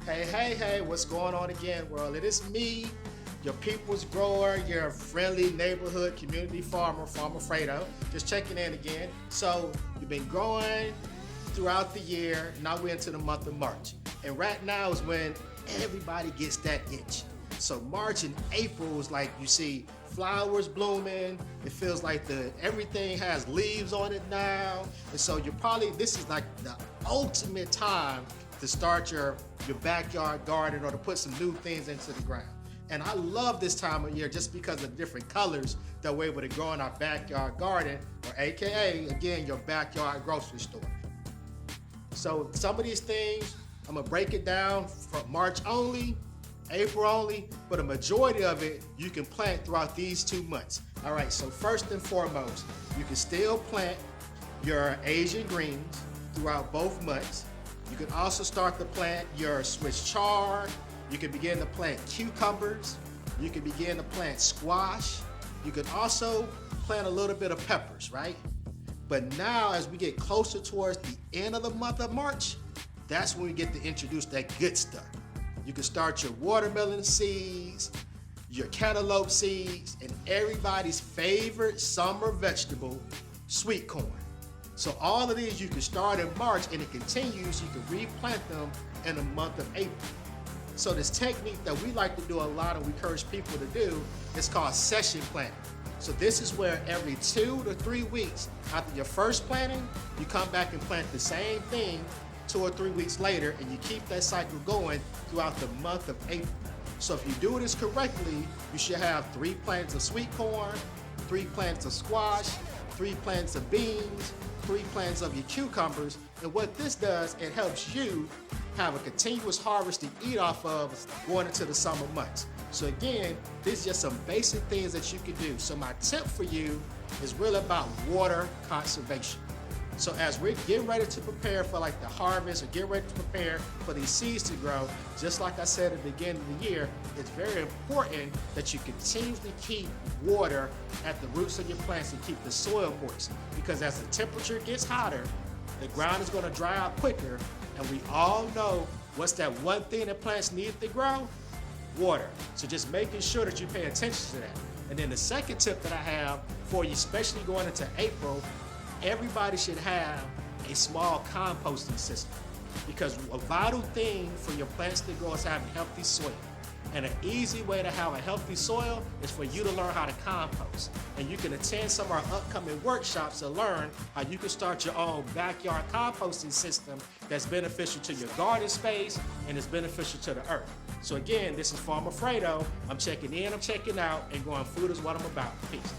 Hey, what's going on again, world? It is me, your people's grower, your friendly neighborhood community farmer, Farmer Fredo, just checking in again. So, you've been growing throughout the year, now we're into the month of March. And right now is when everybody gets that itch. So March and April is like you see flowers blooming. It feels like everything has leaves on it now. And so this is like the ultimate time to start your backyard garden or to put some new things into the ground. And I love this time of year just because of the different colors that we're able to grow in our backyard garden, or AKA, again, your backyard grocery store. So some of these things, I'm gonna break it down from March only, April only, but a majority of it you can plant throughout these 2 months. All right, so first and foremost, you can still plant your Asian greens throughout both months. You can also start to plant your Swiss chard. You can begin to plant cucumbers. You can begin to plant squash. You can also plant a little bit of peppers, right? But now as we get closer towards the end of the month of March, that's when we get to introduce that good stuff. You can start your watermelon seeds, your cantaloupe seeds, and everybody's favorite summer vegetable, sweet corn. So all of these you can start in March and it continues, you can replant them in the month of April. So this technique that we like to do a lot and we encourage people to do is called session planting. So this is where every 2 to 3 weeks after your first planting, you come back and plant the same thing 2 or 3 weeks later, and you keep that cycle going throughout the month of April. So if you do this correctly, you should have 3 plants of sweet corn, 3 plants of squash, 3 plants of beans, 3 plants of your cucumbers. And what this does, it helps you have a continuous harvest to eat off of going into the summer months. So again, this is just some basic things that you can do. So my tip for you is really about water conservation. So as we're getting ready to prepare for like the harvest or get ready to prepare for these seeds to grow, just like I said at the beginning of the year, it's very important that you continuously keep water at the roots of your plants and keep the soil moist. Because as the temperature gets hotter, the ground is going to dry out quicker. And we all know what's that one thing that plants need to grow? Water. So just making sure that you pay attention to that. And then the second tip that I have for you, especially going into April, everybody should have a small composting system, because a vital thing for your plants to grow is having healthy soil. And an easy way to have a healthy soil is for you to learn how to compost. And you can attend some of our upcoming workshops to learn how you can start your own backyard composting system that's beneficial to your garden space and is beneficial to the earth. So again, this is Farmer Fredo. I'm checking in, I'm checking out, and going food is what I'm about. Peace.